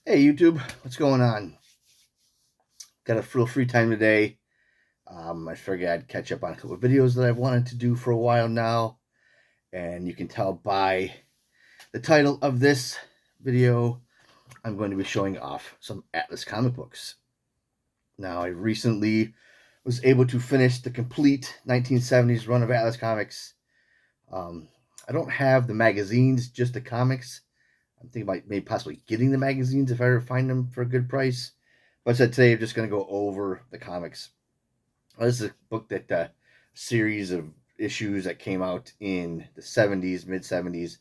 Hey YouTube, what's going on? Got a real free time today. I figured I'd catch up on a couple of videos that I've wanted to do for a while now. And you can tell by the title of this video, I'm going to be showing off some Atlas comic books. Now, I recently was able to finish the complete 1970s run of Atlas comics. I don't have the magazines, just the comics. I'm thinking about maybe possibly getting the magazines if I ever find them for a good price. But I said today I'm just going to go over the comics. This is a book that series of issues that came out in the 70s, mid 70s.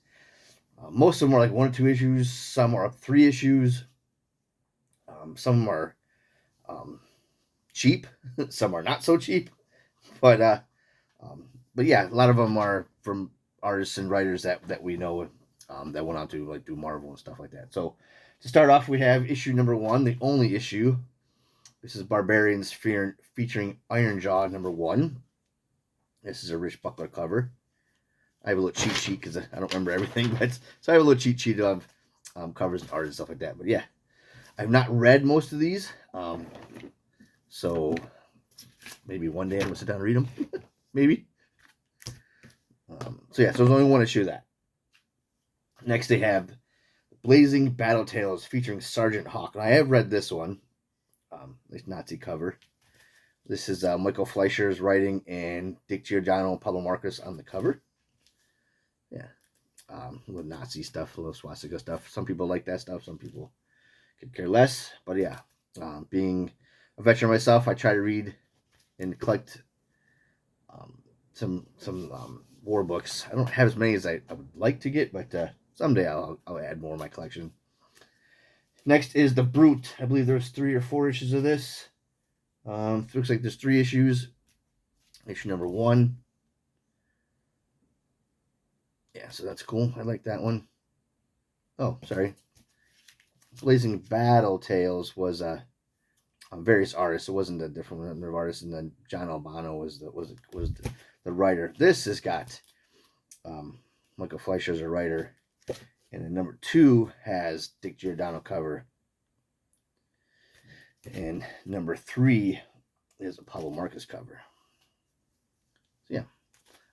Most of them are like 1 or 2 issues. Some are up 3 issues. Some are cheap. Some are not so cheap. But but yeah, a lot of them are from artists and writers that we know that went on to like do Marvel and stuff like that. So to start off, we have issue number 1, the only issue. This is Barbarians featuring Iron Jaw number 1. This is a Rich Buckler cover. I have a little cheat sheet because I don't remember everything, but so I have a little cheat sheet of covers and art and stuff like that. But yeah, I've not read most of these, so maybe one day I'm gonna sit down and read them. Maybe. So yeah, so there's only one issue of that. Next, they have Blazing Battle Tales featuring Sergeant Hawk. And I have read this one. This Nazi cover. This is Michael Fleischer's writing and Dick Giordano and Pablo Marcos on the cover. Yeah. A little Nazi stuff, a little swastika stuff. Some people like that stuff. Some people could care less. But yeah, being a veteran myself, I try to read and collect some war books. I don't have as many as I would like to get, but someday I'll add more in my collection. Next is The Brute. I believe there's 3 or 4 issues of this. Looks like there's 3 issues. Issue number 1. Yeah, so that's cool. I like that one. Oh, sorry. Blazing Battle Tales was various artists. It wasn't a different number of artists, and then John Albano was the writer. This has got Michael Fleischer as a writer. And then number 2 has Dick Giordano cover. And number 3 is a Pablo Marcos cover. So yeah.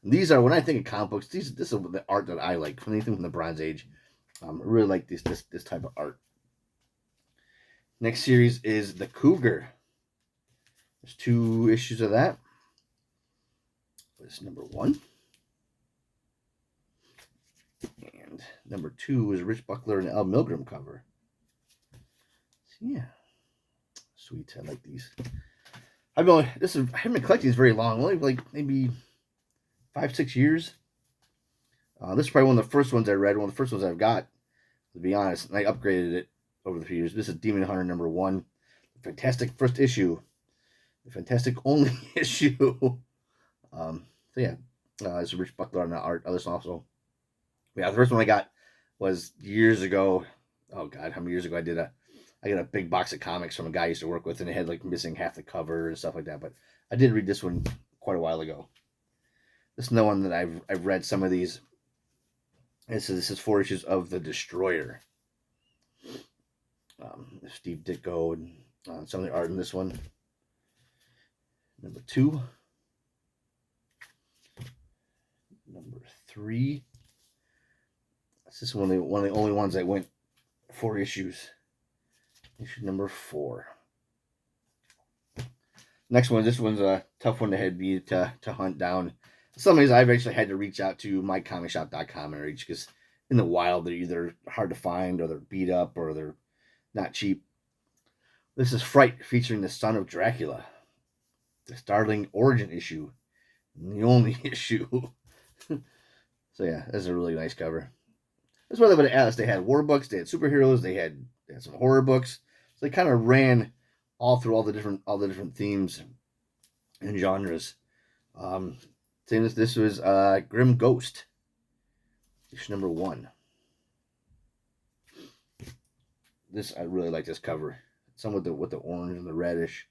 And these are, when I think of comic books, this is the art that I like, from anything from the Bronze Age. I really like this type of art. Next series is The Cougar. There's 2 issues of that. This is number 1. And number 2 is Rich Buckler and Al Milgrom cover. So yeah, sweet. I like these. I haven't been collecting these very long. Only like maybe 5-6 years. This is probably one of the first ones I read. One of the first ones I've got, to be honest. And I upgraded it over the few years. This is Demon Hunter number 1. Fantastic first issue. The fantastic only issue. So yeah, it's Rich Buckler on the art. Others also. Yeah, the first one I got was years ago. Oh God, how many years ago I got a big box of comics from a guy I used to work with, and it had like missing half the cover and stuff like that. But I did read this one quite a while ago. This is the one that I've read some of these. This is 4 issues of The Destroyer. Steve Ditko and some of the art in this one. Number 2. Number 3. This is one of the only ones that went 4 issues. Issue number 4. Next one. This one's a tough one to hunt down. Some of these I've actually had to reach out to mycomicshop.com and reach, because in the wild they're either hard to find, or they're beat up, or they're not cheap. This is Fright featuring the son of Dracula. The startling origin issue. The only issue. So yeah, this is a really nice cover. That's why they went to Atlas. They had war books, they had superheroes, they had some horror books. So they kind of ran all through all the different themes and genres. Same as this was Grim Ghost, issue number 1. This, I really like this cover. Some with the orange and the reddish.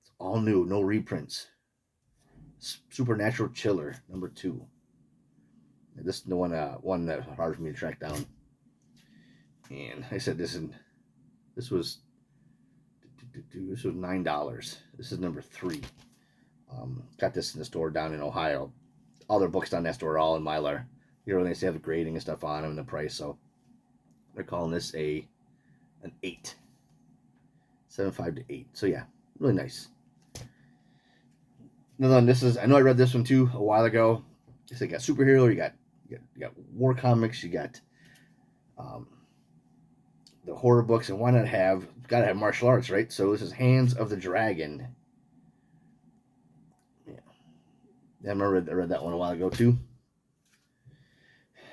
It's all new, no reprints. Supernatural Chiller number 2. This is the one that was hard for me to track down. And I said this in This was $9. This is number 3. Got this in the store down in Ohio. All their books down that store are all in Mylar. You know, they have the grading and stuff on them and the price, so they're calling this an 8. 7.5 to 8. So yeah, really nice. Another one, this is, I know I read this one too a while ago. So you got superhero, you got war comics, you got the horror books, and why not gotta have martial arts, right? So this is Hands of the Dragon. Yeah, I remember I read that one a while ago too.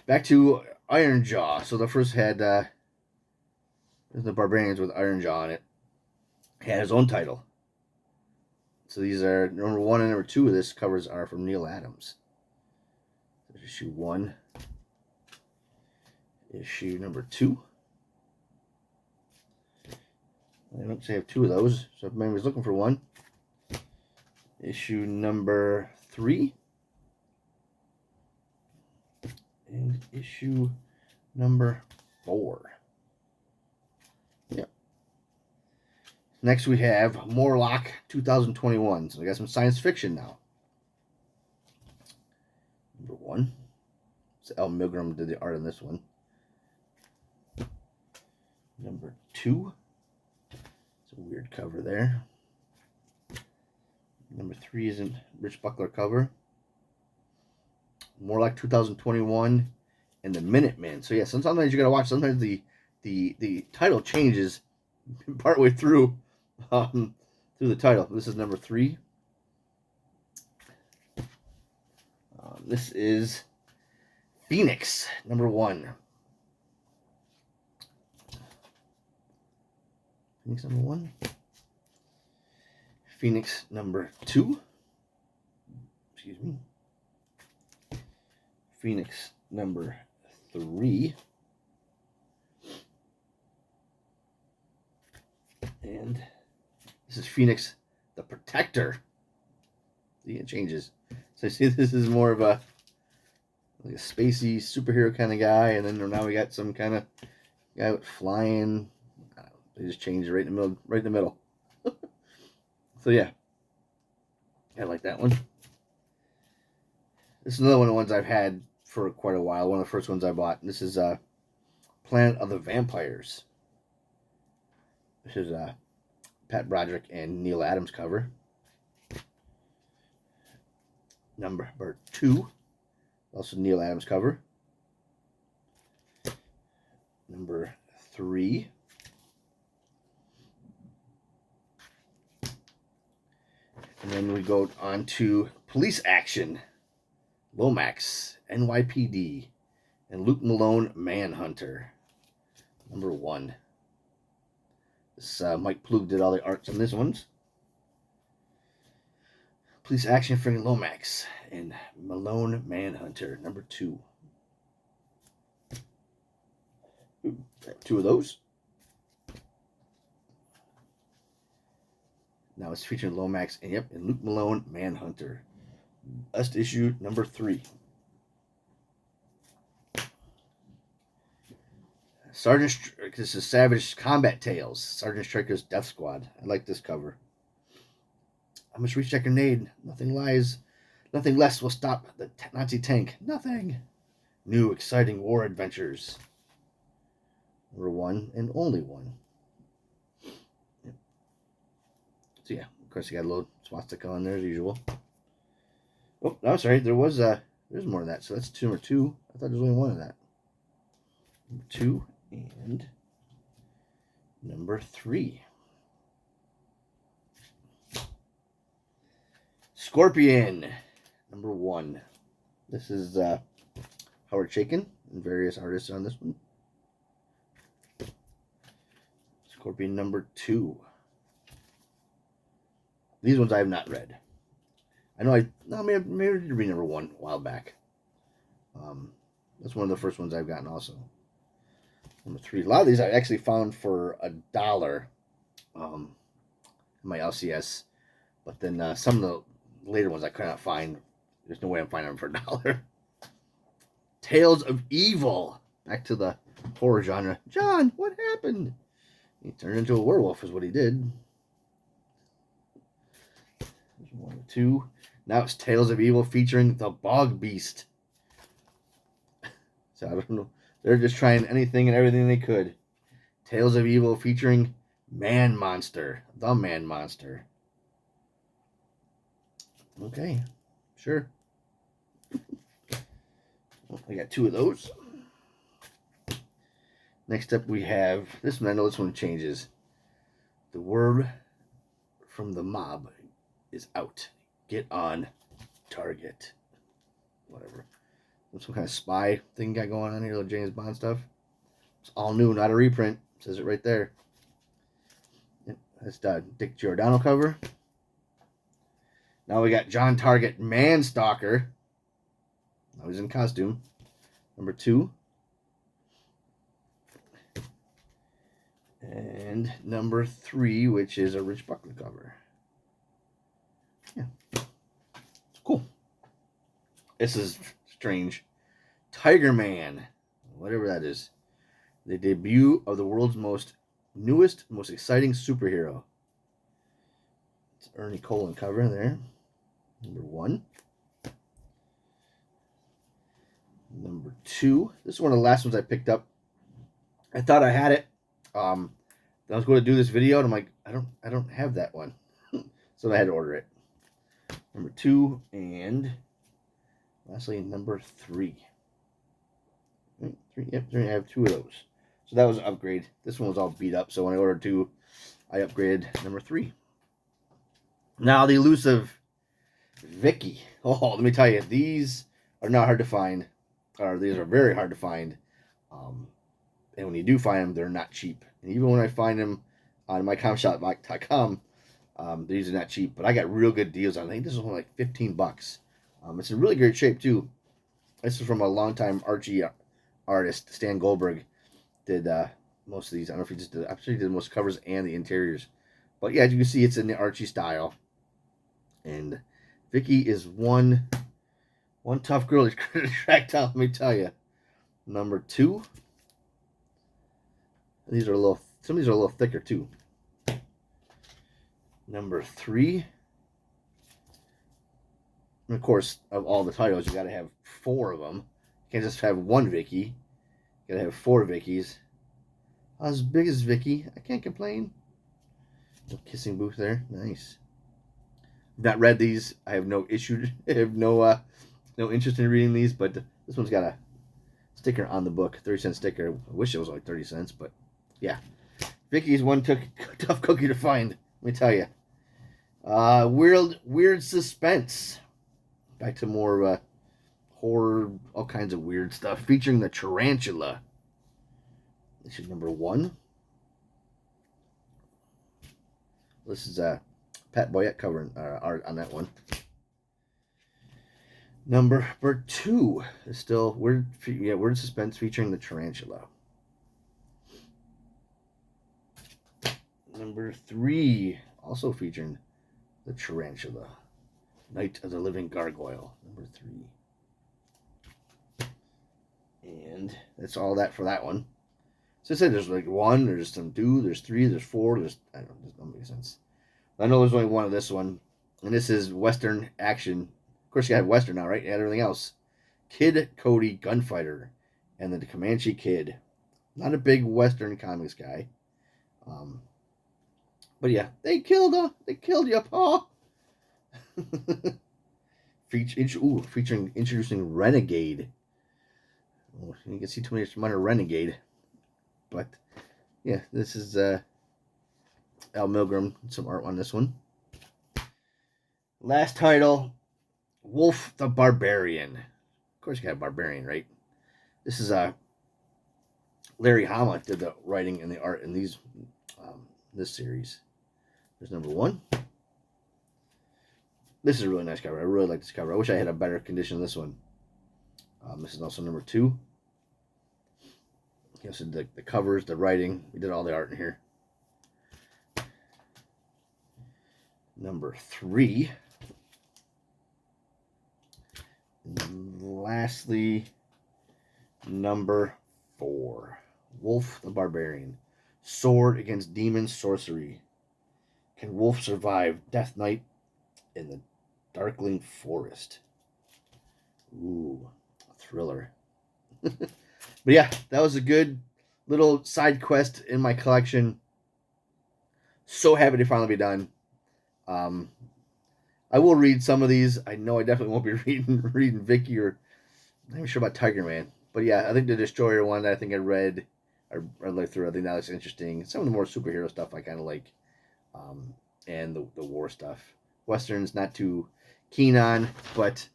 Back to Iron Jaw. So the first had the Barbarians with Iron Jaw on it. Had his own title. So these are number 1 and number 2 of this covers are from Neil Adams. There's issue 1. Issue number 2. I don't say I have 2 of those, so if anybody's looking for one. Issue number 3. And issue number 4. Yep. Next we have Morlock 2021. So we got some science fiction now. Number 1. So Al Milgrom did the art on this one. Number 2. It's a weird cover there. Number 3 isn't Rich Buckler cover. Morlock 2021 and the Minutemen. So yeah, sometimes you gotta watch. Sometimes the title changes partway through the title. This is number 3. This is Phoenix number 1. Phoenix number 1. Phoenix number 2. Excuse me. Phoenix number 3. And this is Phoenix the Protector. See, it changes. So I see this is more of a like a spacey superhero kind of guy, and then now we got some kind of guy with flying. They just changed it right in the middle. So yeah, I like that one. This is another one of the ones I've had for quite a while. One of the first ones I bought. This is Planet of the Vampires. This is Pat Broderick and Neil Adams cover. Number 2, also Neil Adams cover. Number 3. And then we go on to Police Action, Lomax, NYPD, and Luke Malone, Manhunter. Number 1. This Mike Plug did all the arts on this ones. Police Action for Lomax and Malone, Manhunter. Number 2. 2 of those. Now it's featuring Lomax and Luke Malone, Manhunter. Last issue number 3. This is Savage Combat Tales. Sergeant Striker's Death Squad. I like this cover. I must reach that grenade. Nothing less will stop the Nazi tank. Nothing. New exciting war adventures. Number 1 and only 1. Yep. So yeah, of course you got a little swastika on there as usual. Oh, no, sorry. There's more of that. So that's number 2. I thought there was only 1 of that. Number 2 and number 3. Scorpion, number 1. This is Howard Chaykin and various artists on this one. Scorpion number 2. These ones I have not read. I know maybe I did read number 1 a while back. That's one of the first ones I've gotten also. Number 3. A lot of these I actually found for $1 in my LCS. But then some of the later ones I could not find. There's no way I'm finding them for $1. Tales of Evil. Back to the horror genre. John, what happened? He turned into a werewolf is what he did. There's 1 or 2. Now it's Tales of Evil featuring the Bog Beast. So I don't know. They're just trying anything and everything they could. Tales of Evil featuring Man Monster. The Man Monster. Okay. Sure. Well, I got 2 of those. Next up we have, this one, I know this one changes. The word from the mob is out. Get on target. Whatever. Some kind of spy thing got going on here, little James Bond stuff. It's all new, not a reprint. It says it right there. Yep, that's the Dick Giordano cover. Now we got John Target Man Stalker. Now he's in costume. Number 2. And number 3, which is a Rich Buckler cover. Yeah. It's cool. This is strange. Tiger Man. Whatever that is. The debut of the world's newest, most exciting superhero. It's Ernie Colan cover there. Number 1. Number 2. This is one of the last ones I picked up. I thought I had it. I was going to do this video, and I'm like, I don't have that one, so I had to order it. Number 2, and lastly, number 3. 3. Yep, I have 2 of those. So that was an upgrade. This one was all beat up, so when I ordered 2, I upgraded number 3. Now the elusive Vicky. Oh, let me tell you, these are not hard to find. Or these are very hard to find. And when you do find them, they're not cheap. And even when I find them on mycomshop.com, these are not cheap. But I got real good deals on them. I think this is only like $15. It's in really great shape too. This is from a longtime Archie artist, Stan Goldberg. Did most of these. I don't know if he just did. Actually, he did most covers and the interiors. But yeah, as you can see, it's in the Archie style. And Vicky is one tough girl to track down. Let me tell you. Number 2. These are some of these are a little thicker too. Number 3. And of course, of all the titles, you got to have 4 of them. You can't just have 1 Vicky. You got to have 4 Vickies. As big as Vicky, I can't complain. No kissing booth there, nice. I've not read these. I have no issue. I have no interest in reading these. But this one's got a sticker on the book, 30-cent sticker. I wish it was like 30 cents, but yeah. Vicky's one tough cookie to find, let me tell you. Weird suspense. Back to more horror, all kinds of weird stuff, featuring the tarantula. This is number 1. This is Pat Boyette covering art on that one. Number 2 is still weird suspense featuring the tarantula. Number 3, also featuring the tarantula. Night of the Living Gargoyle. Number 3. And that's all that for that one. So I said there's like 1, there's some 2, there's 3, there's 4, there's, I don't know, this doesn't make sense. I know there's only 1 of this one. And this is Western action. Of course, you have Western now, right? You had everything else. Kid Cody Gunfighter and the Comanche Kid. Not a big Western comics guy. But yeah, they killed you, Paul. Featuring introducing Renegade. Oh, you can see too much on a Renegade. But yeah, this is Al Milgrom. Some art on this one. Last title, Wolf the Barbarian. Of course, you got a barbarian, right? This is Larry Hama did the writing and the art in these this series. There's number 1. This is a really nice cover. I really like this cover. I wish I had a better condition of this one. This is also number 2. So the covers, the writing, we did all the art in here. Number 3. And lastly, number 4. Wolf the Barbarian. Sword against demon sorcery. Can wolf survive Death Knight in the Darkling Forest? Ooh, thriller. But yeah, that was a good little side quest in my collection. So happy to finally be done. I will read some of these. I know I definitely won't be reading Vicky, or I'm not even sure about Tiger Man. But yeah, I think the Destroyer one that I think I read, I looked through. I think that looks interesting. Some of the more superhero stuff I kind of like, and the war stuff. Westerns not too keen on, but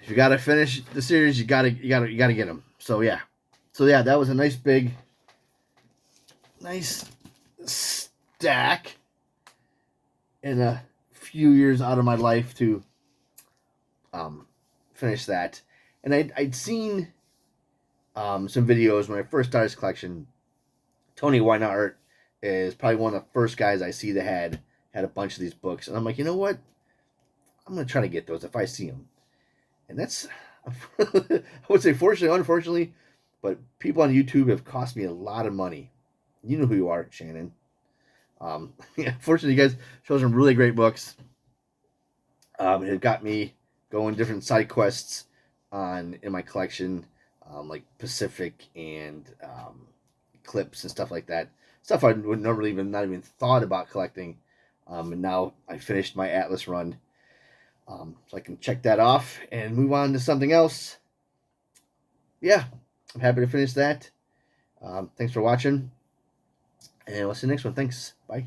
if you gotta finish the series, you gotta get them. So yeah, that was a nice stack in a few years out of my life to finish that. And I'd seen some videos when I first started this collection. Tony Weinhardt is probably one of the first guys I see that had a bunch of these books, and I'm like, you know what? I'm gonna try to get those if I see them. And that's I would say fortunately, unfortunately, but people on YouTube have cost me a lot of money. You know who you are, Shannon. Yeah, fortunately, you guys show some really great books. It got me going different side quests in my collection, like Pacific and Eclipse and stuff like that. Stuff I would normally not even thought about collecting. And now I finished my Atlas run, so I can check that off and move on to something else. Yeah, I'm happy to finish that. Thanks for watching, and we'll see you next one. Thanks. Bye.